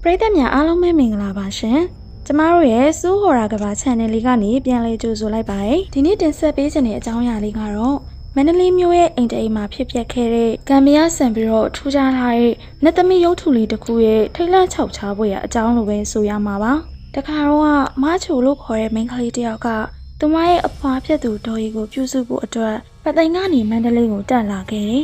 ပရိသတ်များအားလုံးပဲမင်္ဂလာပါရှင်။ကျမတို့ရဲ့စူးဟော်ရာကဘာ channel လေးကနေပြန်လည်ကြိုဆိုလိုက်ပါတယ်။ဒီနေ့တင်ဆက်ပေးခြင်းတဲ့အကြောင်းအရာလေးကတော့မန္တလေးမြို့ရဲ့အိမ်တအိမ်မှာဖြစ်ပျက်ခဲ့တဲ့ဂမ်ဘီယာဆန်ပြီးတော့ထူးခြားထားတဲ့နတ်သမီးရုပ်ထုလေးတစ်ခုရဲ့ထိတ်လန့်ခြောက်ခြားဖို့ရအကြောင်းလိုပဲဆိုရမှာပါ။တခါတော့မချိုလို့ခေါ်တဲ့မိန်းကလေးတစ်ယောက်ကသူမရဲ့အဖွားဖြစ်သူဒေါ်ရီကိုပြုစုဖို့အတွက်ပသိမ်ကနေမန္တလေးကိုတက်လာခဲ့တယ်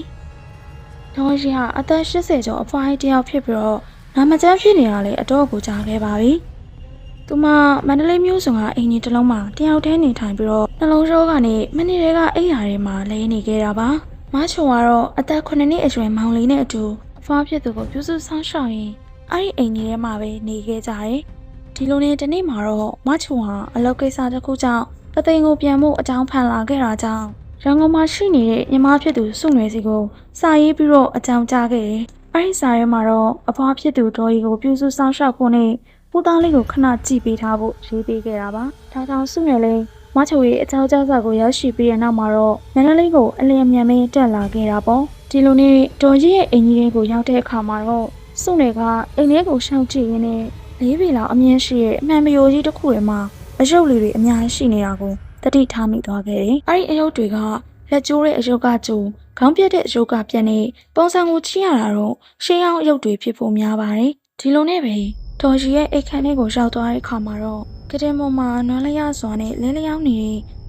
။ဒေါ်ရီကအသက်80ကျော်အဖွားကြီးတစ်ယောက်ဖြစ်ပြီးတော့နာမကျန်းဖြစ်နေတာလေအတော့ကိုကြားခဲ့ပါပြီ။သူမမန္တလေးမြို့ဆောင်ကအင်ကြီးတစ်လုံးမှာတယောက်တည်းနေထိုင်ပြီးတော့နှလုံးရောကနေမနေ့တည်းကအိမ်ယာထဲမှာလဲနေခဲ့တာပါ။မချုံကတော့အသက်9နှစ်အရွယ်မောင်လေးနဲ့အတူအဖွားဖြစ်သူကိုပြုစုဆောင်ရှောက်ရင်အဲ့ဒီအိမ်ကြီးထဲမှာပဲနေခဲ့ကြတယ်။ဒီလိုနဲ့တနေ့မှာတော့မချုံဟာအလုပ်ကိစ္စတစ်ခုကြောင့်ပသိမ်ကိုပြန်ဖို့အကြောင်းဖန်လာခဲ့တာကြောင့်ရန်ကုန်မှာရှိနေတဲ့ညီမဖြစ်သူစုနွယ်စီကိုစာရေးပြီးတော့အကြောင်းကြားခဲ့တယ်။အဲ့ဒီစာရဲမှာတော့အဖွားဖြစ်သူဒေါ်ရီကိုပြုစုဆောင်ရှောက်ဖို့နဲ့ပူသားလေးကိုခဏကြည့်ပေးထားဖို့ရေးပေးခဲ့တာပါ။ဒါကြောင့်စုငယ်လေးမချိုရဲ့အကြောင်းကြားစာကိုရရှိပြီးတဲ့နောက်မှာတော့မန္တလေးကိုအလျင်အမြန်ပဲတက်လာခဲ့တာပေါ့။ဒီလိုနဲ့ဒေါ်ကြီးရဲ့အိမ်ကြီးကိုရောက်တဲ့အခါမှာတော့စုငယ်ကအိမ်လေးကိုရှောက်ကြည့်ရင်းနဲ့၄ပေလောက်အမြင့်ရှိတဲ့အမှန်မယိုကြီးတစ်ခုထဲမှာအရုပ်လေးတွေအများကြီးရှိနေတာကိုတတိထားမိသွားခဲ့တယ်။အဲ့ဒီအရုပ်တွေကလက်ကျိုးတဲ့အရုပ်ကကျိုးခေါင်းပြက်တဲ့အရုပ်ကပြက်နေပုံစံကိုချိရတာတော့ရှင်းအောင်အရုပ်တွေဖြစ်ဖို့များပါတယ်။ဒီလိုနဲ့ပဲဒေါ်ရီရဲ့အိတ်ခမ်းလေးကိုရောက်သွားတဲ့အခါမှာတော့ကတင်ပေါ်မှာနွမ်းလျစွာနဲ့လဲလျောင်းနေတဲ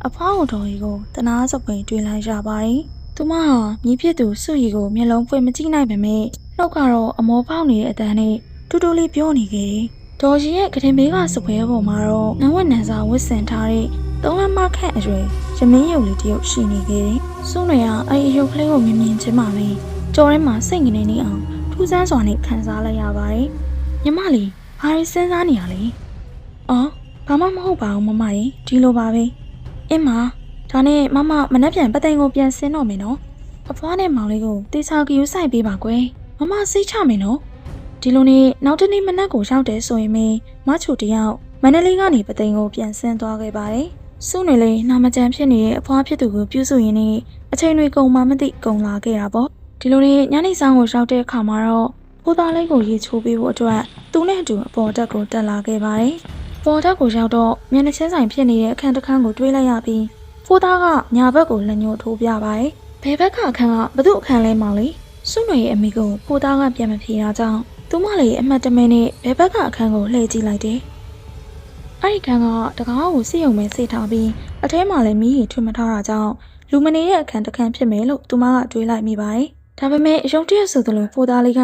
့အဖွားကိုဒေါ်ရီကိုတနာစပွင့်တွေ့လိုက်ရပါတယ်။သူမဟာမြည်ဖြစ်သူစုရီကိုမျက်လုံးဖွင့်မကြည့်နိုင်ပေမဲ့နှုတ်ကတော့အမောဖောက်နေတဲ့အတန်းနဲ့တူတူလေးပြောနေခဲ့တယ်။ဒေါ်ရီရဲ့ကတင်ဘေးကစပွဲပေါ်မှာတော့နန်းဝက်နန်းစာဝတ်ဆင်ထားတဲ့သုံးလမခန့်အရွယ်ရမင်းရုပ်လေးတယောက်ရှိနေခဲ့တယ်။စုနွေကအဲ့ဒီရုပ်ကလေးကိုမြင်ချင်းမှပဲကြော်ထဲမှာစိတ်ငြိမ်နေအောင်ထူးဆန်းစွာနဲ့ခံစားလိုက်ရပါတယ်။ညီမလေးဘာတွေစဉ်းစားနေရလဲ။အော်ဘာမှမဟုတ်ပါဘူးမမရေဒီလိုပါပဲ။အင်းမဒါနဲ့မမနက်ဖြန်ပသိမ်ကိုပြန်ဆင်းတော့မယ်နော်။အဖွားနဲ့မောင်လေးကိုတေချာကယူဆိုင်ပေးပါကွယ်။မစိတ်ချမယ်နော်။ဒီလိုနဲ့နောက်တနေ့မနက်ကိုရောက်တယ်ဆိုရင်မချိုတယောက်မန္တလေးကနေပသိမ်ကိုပြန်ဆင်းသွားခဲ့ပါတယ်။စုနေလေနာမကျန်းဖြစ်နေတဲ့အဖွားဖြစ်သူကိုပြုစုရင်းနဲ့အချိန်တွေကုန်မှမသိကုန်လာခဲ့တာပေါ့ဒီလိုနဲ့ညနေဆောင်ကိုရောက်တဲ့အခါမှာတော့ဖိုးသားလေးကိုရေချိုးပေးဖို့အတွက်သူနဲ့အတူအပေါ်တက်ကိုတက်လာခဲ့ပါတယ်ပေါ်တက်ကိုရောက်တော့မျက်နှာချင်းဆိုင်ဖြစ်နေတဲ့အခန်းတစ်ခန်းကိုတွေးလိုက်ရပြီးဖိုးသားကညာဘက်ကိုလက်ညှိုးထိုးပြပါတယ်ဘယ်ဘက်ကအခန်းကဘသူ့အခန်းလဲမောင်လေးစုနေရဲ့အမိကိုဖိုးသားကပြန်မဖြေတာကြောင့်သူမလေးအမှတ်တမဲနဲ့ဘယ်ဘက်ကအခန်းကိုလှည့်ကြည့်လိုက်တယ်အဲ့ဒီခန်းကတကားကိုစိတ်ယုံမဲ့စိတ်ထားပြီးအထဲမှာလည်းမီးရီထွင်မထားတာကြောင့်လူမနေတဲ့အခန်းတစ်ခန်းဖြစ်မယ်လို့သူမကတွေးလိုက်မိပါတယ်။ဒါပေမဲ့ရုံတရက်ဆိုသလိုဖိုးသားလေးက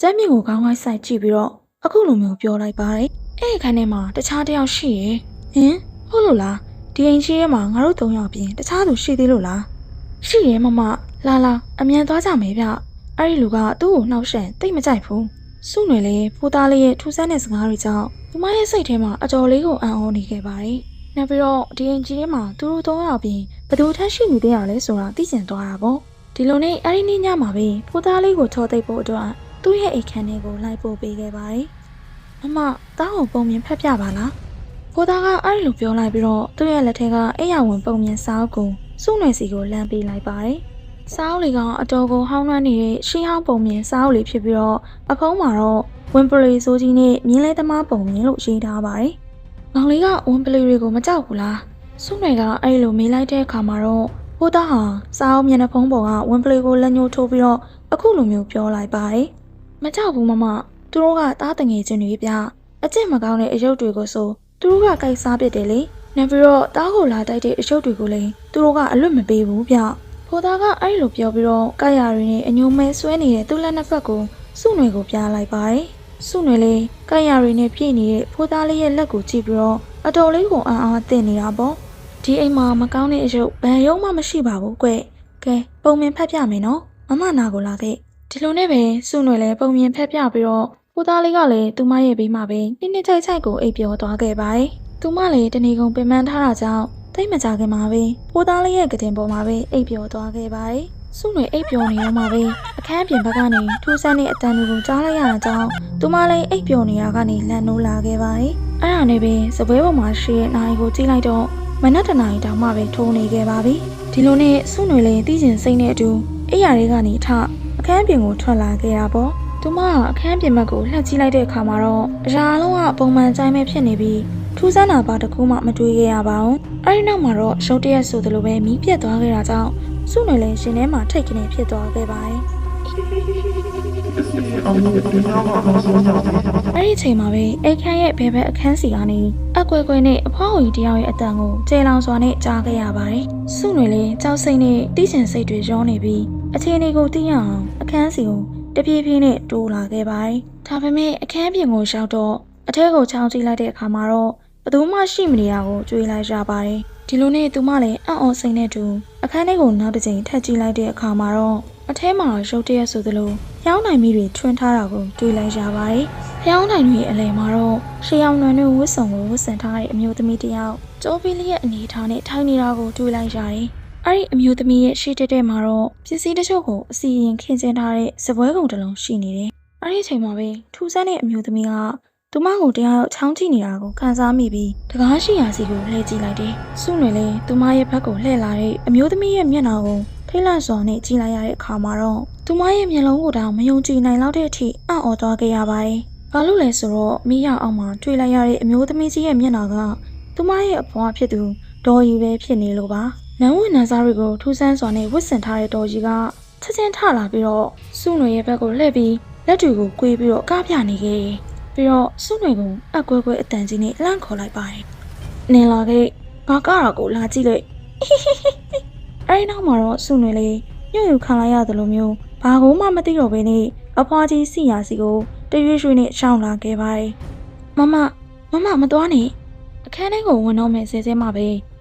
ကျမ်းမြင့်ကိုခေါင်းဝိုင်းဆိုင်ကြည့်ပြီးတော့အခုလိုမျိုးပြောလိုက်ပါတယ်။အဲ့ဒီခန်းထဲမှာတခြားတစ်ယောက်ရှိရယ်။ဟင်ဟုတ်လို့လားဒီအိမ်ရှိထဲမှာငါတို့၃ယောက်ပြင်တခြားသူရှိသေးလို့လား။ရှိရဲမမလာအမြန်သွားကြမယ်ဗျ။အဲ့ဒီလူကသူ့ကိုနှောက်ရှက်တိတ်မကြိုက်ဘူး။စုနေလေဖိုးသားလေးရဲ့ထူးဆန်းတဲ့စကားတွေကြောင့်သူမရဲ့စိတ်ထဲမှာအတော်လေးကိုအံ့ဩနေခဲ့ပါတယ်။နောက်ပြီးတော့ဒီအင်ကြီးထဲမှာသူတို့၃ယောက်ပြင်ဘယ်သူထက်ရှိနေသေးရလဲဆိုတာသိကျင်သွားတာပေါ့။ဒီလိုနဲ့အဲ့ဒီနေ့ညမှာပဲဖိုးသားလေးကိုထော်သိပ်ဖို့အတွက်သူ့ရဲ့အိတ်ခမ်းလေးကိုလိုက်ပို့ပေးခဲ့ပါတယ်။အမသားကိုပုံမြင်ဖက်ပြပါလား။ဖိုးသားကအဲ့လိုပြောလိုက်ပြီးတော့သူ့ရဲ့လက်ထဲကအိယာဝင်ပုံမြင်စာအုပ်ကိုစု့နယ်စီကိုလှမ်းပေးလိုက်ပါတယ်။စာအုပ်လေးကအတော်ကိုဟောင်းနှွမ်းနေတဲ့ရှင်းဟောင်းပုံမြင်စာအုပ်လေးဖြစ်ပြီးတော့အဖုံးမှာတော့ဝင်ပလီဆိုကြီးနဲ့မြင်းလဲသမားပုံမြင်လို့ရေးထားပါတယ်။မောင်လေးကဝင်ပလီတွေကိုမကြောက်ဘူးလား။စုနယ်ကအဲ့လိုမေးလိုက်တဲ့အခါမှာတော့ဖိုးသားဟာစာအုပ်မျက်နှာဖုံးပေါ်ကဝင်ပလီကိုလက်ညှိုးထိုးပြီးတော့အခုလိုမျိုးပြောလိုက်ပါတယ်။မကြောက်ဘူးမသူတို့ကသားတငယ်ချင်းတွေပြအကျင့်မကောင်းတဲ့အယုတ်တွေကိုဆိုသူတို့ကကြိုက်စားပစ်တယ်လေ။နောက်ပြီးတော့သားကိုလာတိုက်တဲ့အယုတ်တွေကိုလည်းသူတို့ကအလွတ်မပေးဘူးဗျ။ဖိုးသားကအဲ့လိုပြောပြီးတော့ကာယာရီနဲ့အညိုမဲဆွဲနေတဲ့သူ့လက်နှစ်ဖက်ကိုစုနယ်ကိုပြလိုက်ပါတယ်။စုနယ်လေးကာယာရီနဲ့ပြည့်နေတဲ့ဖိုးသားလေးရဲ့လက်ကိုကြည့်ပြီးတော့အတော်လေးကိုအားတင်နေတာပေါ့။ဒီအိမ်မှာမကောင်းတဲ့အယုတ်ဘယ်ရုံမှမရှိပါဘူးကွ။ကဲပုံမြင်ဖက်ပြမယ်နော်။မနာကိုလာခဲ့။ဒီလိုနဲ့ပဲစုနယ်လေးပုံမြင်ဖက်ပြပြီးတော့ဖိုးသားလေးကလည်းသူမရဲ့ဘေးမှာပဲနှစ်ချိုက်ချိုက်ကိုအိပ်ပျော်သွားခဲ့ပါတယ်။သူမလည်းတနေကုန်ပင်ပန်းထားတာကြောင့်တိတ်မကြခင်မှာပဲဖိုးသားလေးရဲ့ကတင်ပေါ်မှာပဲအိပ်ပျော်သွားခဲ့ပါတယ်။စုနယ်အိပ်ပျော်နေတော့မှပဲအခန်းပြင်ဘက်ကနေထူးဆန်းတဲ့အတန်တွေကိုကြားလိုက်ရတာကြောင့်သူမလည်းအိပ်ပျော်နေရကနေလန့်နိုးလာခဲ့ပါတယ်။အဲ့ဒါနဲ့ပဲစပွဲပေါ်မှာရှိတဲ့နိုင်ကိုကြည့်လိုက်တော့မနက်တနာရီတောင်မှပဲထိုးနေခဲ့ပါပြီ။ဒီလိုနဲ့စုနယ်လည်းတီးကျင်စိတ်နဲ့အတူအိပ်ရာတွေကနေထအခန်းပြင်ကိုထွက်လာခဲ့တာပေါ့။ သူမအခန်းပြင်ဘက်ကိုလှည့်ကြည့်လိုက်တဲ့အခါမှာတော့အရာလုံးကပုံမှန်အတိုင်းပဲဖြစ်နေပြီးထူးဆန်းတာဘာတစ်ခုမှမတွေ့ခဲ့ရပါဘူး။အဲဒီနောက်မှာတော့ရုတ်တရက်ဆိုသလိုပဲမီးပြတ်သွားခဲ့တာကြောင့်စုနယ်လည်းရှင်ထဲမှာထိတ်ကနေဖြစ်သွားခဲ့ပါတယ်။အဲ့ဒီအချိန်မှာပဲအိတ်ခမ်းရဲ့ဘဲဘက်အခန်းစီကနေအကွဲကွဲနဲ့အဖွားဝင်တယောက်ရဲ့အတန်ကိုကျေလောင်စွာနဲ့ကြားခဲ့ရပါတယ်။စုနယ်လည်းကြောက်စိတ်နဲ့တီးချင်စိတ်တွေရောနေပြီးအခြေအနေကိုသိရအောင်အခန်းစီကိုတပြေးပြေးနဲ့တိုးလာခဲ့ပါတယ်။ဒါပေမဲ့အခန်းပြင်ကိုရောက်တော့အထဲကိုချောင်းကြည့်လိုက်တဲ့အခါမှာတော့ဘသူမှရှိမနေတာကိုကြွေးလိုက်ရပါတယ်။ဒီလိုနဲ့သူမလည်းအံ့ဩစိတ်နဲ့တူအခန်းထဲကိုနောက်တစ်ချိန်ထပ်ကြည့်လိုက်တဲ့အခါမှာတော့အထဲမှာရုတ်တရက်ဆိုသလိုဖျောင်းနိုင်မိတွေထွန်းထားတာကိုတွေ့လိုက်ရပါတယ်။ဖျောင်းနိုင်တွေအလယ်မှာတော့ရှေးအောင်နွယ်နွယ်ဝတ်စုံကိုဝတ်ဆင်ထားတဲ့အမျိုးသမီးတစ်ယောက်ကျိုးပီးလေးရဲ့အနေထားနဲ့ထိုင်နေတာကိုတွေ့လိုက်ရတယ်။အဲ့ဒီအမျိုးသမီးရဲ့ရှေ့တက်မှာတော့ပစ္စည်းတချို့ကိုအစီရင်ခင်းကျင်းထားတဲ့စပွဲကုန်တစ်လုံးရှိနေတယ်။အဲ့ဒီအချိန်မှာပဲထူးဆန်းတဲ့အမျိုးသမီးကသူမကိုတရားချောင်းကြည့်နေတာကိုခံစားမိပြီးတကားရှိရာစီကိုလှည့်ကြည့်လိုက်တယ်။စုနယ်လည်းသူမရဲ့ဘက်ကိုလှည့်လာတဲ့အမျိုးသမီးရဲ့မျက်နှာကိုထိတ်လန့်စွာနဲ့ကြည့်လိုက်ရတဲ့အခါမှာတော့သူမရဲ့မျက်လုံးကိုတောင်မယုံကြည်နိုင်လောက်တဲ့အထိအံ့ဩသွားခဲ့ရပါတယ်။ဘာလို့လဲဆိုတော့မိရအောင်မှတွေ့လိုက်ရတဲ့အမျိုးသမီးကြီးရဲ့မျက်နှာကသူမရဲ့အဖွားဖြစ်သူဒေါ်ကြီးပဲဖြစ်နေလို့ပါ။နန်းဝင်နန်းစားတွေကိုထူးဆန်းစွာနဲ့ဝတ်ဆင်ထားတဲ့ဒေါ်ကြီးကချက်ချင်းထလာပြီးတော့စုနယ်ရဲ့ဘက်ကိုလှည့်ပြီးလက်တွေကိုကွေးပြီးတော့ကားပြနေခဲ့တယ်။ပြီးတော့စုနယ်ကအကွဲကွဲအတန်ကြီးနဲ့လှမ်းခေါ်လိုက်ပါတယ်။နင်လာခဲ့ငါကားတာကိုလာကြည့်လိုက်။အဲဒီနောက်မှာတော့စုနယ်လေးညှို့ယူခံလိုက်ရသလိုမျိုးဘာကိုမှမသိတော့ဘဲနဲ့အဖွားကြီးစီရာစီကိုတရွေ့ရွှေ့နဲ့ရှောင်လာခဲ့ပါတယ်။မမမသွားနဲ့အခန်းထဲကိုဝင်တော့မယ်ဆဲဆဲမှပဲ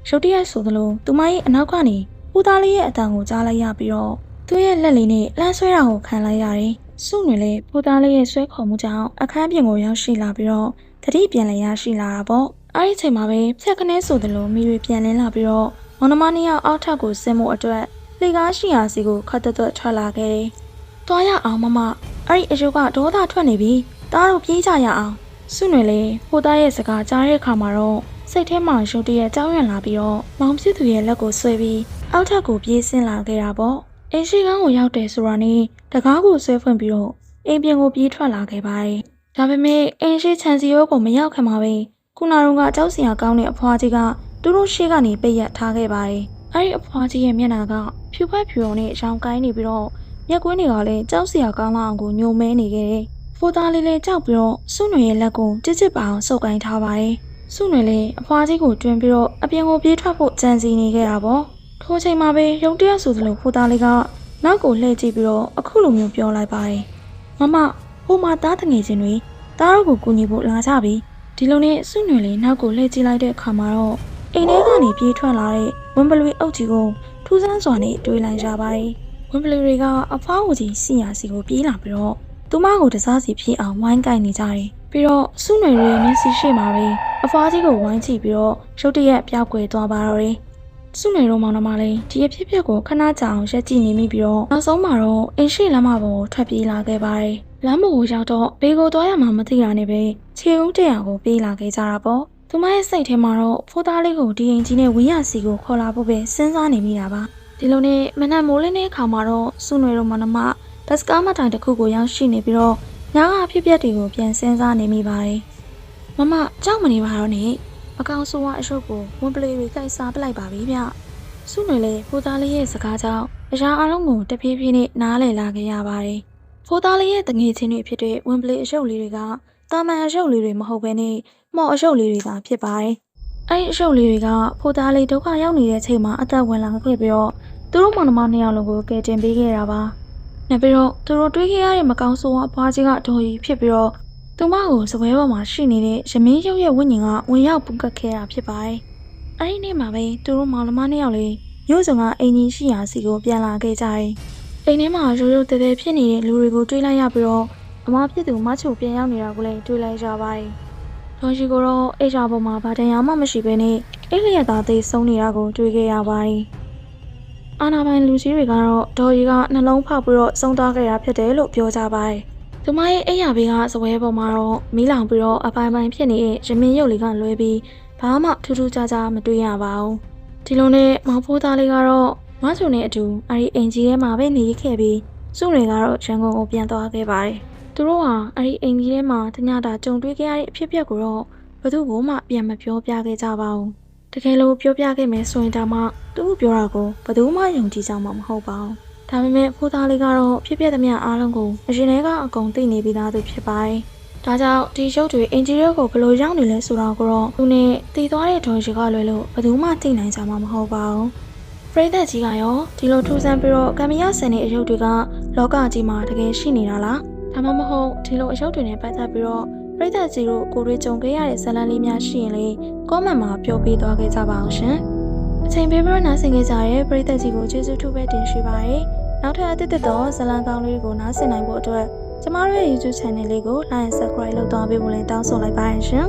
ရုတ်တရက်ဆိုသလိုသူမရဲ့အနောက်ကနေဦးသားလေးရဲ့အတန်ကိုကြားလိုက်ရပြီးတော့သူ့ရဲ့လက်လေးနဲ့လှမ်းဆွဲတာကိုခံလိုက်ရတယ်။စုနယ်လေးဦးသားလေးရဲ့ဆွဲခေါ်မှုကြောင့်အခန်းပြင်ကိုရောက်ရှိလာပြီးတော့တတိပြန်လည်းရရှိလာတာပေါ့။အဲဒီအချိန်မှာပဲဖြက်ခနဲဆိုသလိုမိတွေပြန်လင်းလာပြီးတော့မောင်နှမနှစ်ယောက်အောက်ထပ်ကိုဆင်းဖို့အတွက်လေကားရှိရာစီကိုခတ်တွတ်ထွက်လာခဲ့တယ်။သွားရအောင်မမအဲ့ဒီအယုတ်ကဒေါသထွက်နေပြီ။တားတို့ပြေးကြရအောင်။စုနယ်လေးဟိုသားရဲ့စကားကြားတဲ့အခါမှာတော့စိတ်ထဲမှာရုတ်တရက်ကြောက်ရွံ့လာပြီးတော့မောင်ဖြစ်သူရဲ့လက်ကိုဆွဲပြီးအောက်ထပ်ကိုပြေးဆင်းလာခဲ့တာပေါ့။အင်းရှိကန်းကိုရောက်တယ်ဆိုတာနဲ့တကားကိုဆွဲဖွင့်ပြီးတော့အိမ်ပြင်ကိုပြေးထွက်လာခဲ့ပါတယ်။ဒါပေမဲ့အင်းရှိချန်စီရိုးကိုမရောက်ခင်မှာပဲခုနကကြောက်စရာကောင်းတဲ့အဖွားကြီးကသူတို့ရှေ့ကနေပိတ်ရက်ထားခဲ့ပါတယ်။အဲ့ဒီအဖွားကြီးရဲ့မျက်နှာကဖြူဖက်ဖြူုံနဲ့ရောင်ကိုင်းနေပြီးတော့မျက်ကွင်းတွေကလည်းကြောက်စရာကောင်းလောက်အောင်ကိုညိုမဲနေခဲ့တယ်။ဖိုးသားလေးလည်းကြောက်ပြီးတော့စုနယ်ရဲ့လက်ကိုကြစ်ကြစ်ပအောင်ဆုပ်ကိုင်းထားပါတယ်။စုနယ်လည်းအဖွားကြီးကိုတွင်ပြီးတော့အပြင်ကိုပြေးထွက်ဖို့ကြံစီနေခဲ့တာပေါ့။ထိုအချိန်မှာပဲရုံတရက်ဆိုသလိုဖိုးသားလေးကနောက်ကိုလှည့်ကြည့်ပြီးတော့အခုလိုမျိုးပြောလိုက်ပါတယ်။မမဟိုမှာသားတငယ်ချင်းတွေသားတို့ကိုကူညီဖို့လာကြပြီ။ဒီလိုနဲ့စုနယ်လေးနောက်ကိုလှည့်ကြည့်လိုက်တဲ့အခါမှာတော့အိမ်ထဲကနေပြေးထွက်လာတဲ့ဝင်းပလွေအုပ်ကြီးကိုထူးဆန်းစွာနဲ့တွေးလိုက်ရပါတယ်။ဝင်းပလွေတွေကအဖွားဝကြီးစီရာစီကိုပြေးလာပြီးတော့သူမကိုတစားစီဖြစ်အောင်ဝိုင်းကိုင်နေကြတယ်။ပြီးတော့စုနယ်ရဲ့မျက်စိရှိမှာပဲအဖွားကြီးကိုဝိုင်းကြည့်ပြီးတော့ရုတ်တရက်ပြောက်ကွယ်သွားပါတော့တယ်။စုနယ်တို့မောင်နှမလေးဒီအဖြစ်ကိုခဏကြာအောင်ရက်ကြည့်နေမိပြီးတော့နောက်ဆုံးမှာတော့အင်းရှိလမ်းမပေါ်ကိုထွက်ပြေးလာခဲ့ပါတယ်။လမ်းပေါ်ကိုရောက်တော့ဘေးကိုသွားရမှာမသိတာနဲ့ပဲခြေဦးတရားကိုပြေးလာခဲ့ကြတာပေါ့။သူမရဲ့စိတ်ထဲမှာတော့ဖိုးသားလေးကိုဒီအိမ်ကြီးနဲ့ဝင်းရစီကိုခေါ်လာဖို့ပဲစဉ်းစားနေမိတာပါဒီလိုနဲ့မနက်မိုးလင်းတဲ့အခါမှာတော့စုနယ်တို့မနမဘတ်စကားမတိုင်တစ်ခုကိုရောက်ရှိနေပြီးတော့ညကဖြစ်ပျက်တွေကိုပြန်စဉ်းစားနေမိပါတယ်မမကြောက်မနေပါတော့နဲ့အကောင်ဆိုကအရှုပ်ကိုဝန်ပလေးတွေကိုက်စားပလိုက်ပါပြီဗျစုနယ်လည်းဖိုးသားလေးရဲ့စကားကြောင့်အရာအလုံးကိုတဖြည်းဖြည်းနဲ့နားလည်လာခဲ့ရပါတယ်ဖိုးသားလေးရဲ့တငယ်ချင်းတွေဖြစ်တဲ့ဝန်ပလေးအရှုပ်လေးတွေကတာမန်အရှုပ်လေးတွေမဟုတ်ဘဲနဲ့မော်အရှုပ်လေးတွေသာဖြစ်ပါတယ်။အဲ့ဒီအရှုပ်လေးတွေကဖိုးသားလေးဒုက္ခရောက်နေတဲ့အချိန်မှာအသက်ဝင်လာခဲ့ပြီးတော့သူတို့မောင်နှမနှစ်ယောက်လုံးကိုကယ်တင်ပေးခဲ့တာပါ။နောက်ပြီးတော့သူတို့တွေးခဲ့ရတဲ့မကောင်းဆိုးအဖွားကြီးကဒေါ်ကြီးဖြစ်ပြီးတော့သူမကိုစပွဲပေါ်မှာရှိနေတဲ့ရမင်းရုပ်ရဲ့ဝိညာဉ်ကဝင်ရောက်ပုန်ကတ်ခဲ့တာဖြစ်ပါတယ်။အဲ့ဒီနေ့မှာပဲသူတို့မောင်နှမနှစ်ယောက်လေးမျိုးစုံကအင်ကြီးရှိရာစီကိုပြန်လာခဲ့ကြတယ်။အိမ်ထဲမှာရိုးရိုးတဲတဲဖြစ်နေတဲ့လူတွေကိုတွေးလိုက်ရပြီးတော့အမဖြစ်သူမချိုပြန်ရောက်နေတာကိုလည်းတွေးလိုက်ကြပါတယ်။ဒေါ်ရှိကိုတော့အိတ်ချာပေါ်မှာဗာတန်ရမှမရှိဘဲနဲ့အိတ်လျက်သားသေးဆုံးနေတာကိုတွေးခဲ့ရပါတယ်။အာနာပိုင်လူကြီးတွေကတော့ဒေါ်ကြီးကနှလုံးဖောက်ပြီးတော့ဆုံးသွားခဲ့တာဖြစ်တယ်လို့ပြောကြပါတယ်။သူမရဲ့အိတ်ရဘေးကစပွဲပေါ်မှာတော့မီးလောင်ပြီးတော့အပိုင်းပိုင်းဖြစ်နေတဲ့ရမင်းရုပ်လေးကလွဲပြီးဘာမှထူးထူးခြားခြားမတွေ့ရပါဘူး။ဒီလိုနဲ့မောင်ဖိုးသားလေးကတော့မချုံနဲ့အတူအဲဒီအင်ဂျီထဲမှာပဲနေခဲ့ပြီးစုတွေကတော့ရန်ကုန်ကိုပြန်သွားခဲ့ပါတယ်။ သူတို့ဟာအဲ့ဒီအိမ်ကြီးထဲမှာတညတာကြုံတွေ့ခဲ့ရတဲ့အဖြစ်အပျက်ကိုတော့ဘသူကမှပြန်မပြောပြခဲ့ကြပါဘူးတကယ်လို့ပြောပြခဲ့မယ်ဆိုရင်တောင်မှသူ့ပြောတာကိုဘသူမှယုံကြည်ကြမှာမဟုတ်ပါဘူးဒါပေမဲ့ဖိုးသားလေးကတော့ဖြစ်ပျက်သမျှအားလုံးကိုအရင်က အကုန်သိနေပြီးသားသူဖြစ်ပါတယ်ဒါကြောင့်ဒီရုပ်တွေအင်ဂျီရဲကိုဘယ်လိုရောက်နေလဲဆိုတာကိုတော့သူနဲ့တည်သွားတဲ့ဒေါ်ရီကလွယ်လို့ဘယ်သူမှသိနိုင်ကြမှာမဟုတ်ပါဘူးပရိသတ်ကြီးကရောဒီလိုထူးဆန်းပြီးတော့ကံမရဆန်တဲ့အရုပ်တွေကလောကကြီးမှာတကယ်ရှိနေတာလားဒါမှမဟုတ်ဒီလိုအရုပ်တွေနဲ့ပတ်သက်ပြီးတော့ပရိသတ်ကြီးတို့ကိုယ်တွေကြုံခဲ့ရတဲ့ဇာတ်လမ်းလေးများရှိရင်လေကောမန့်မှာပြောပြသွားခဲ့ကြပါအောင်ရှင်အချိန်ပေးပြီးတော့နားဆင်ခဲ့ကြတဲ့ပရိသတ်ကြီးကိုကျေးဇူးထူးပဲတင်ရှိပါရစေနောက်ထပ်အသစ်သောဇာတ်လမ်းကောင်းလေးကိုနားဆင်နိုင်ဖို့အတွက်ကျမတို့ရဲ့ YouTube Channel လေးကို Like and Subscribe လုပ်သွားပေးဖို့လည်းတောင်းဆိုလိုက်ပါရရှင်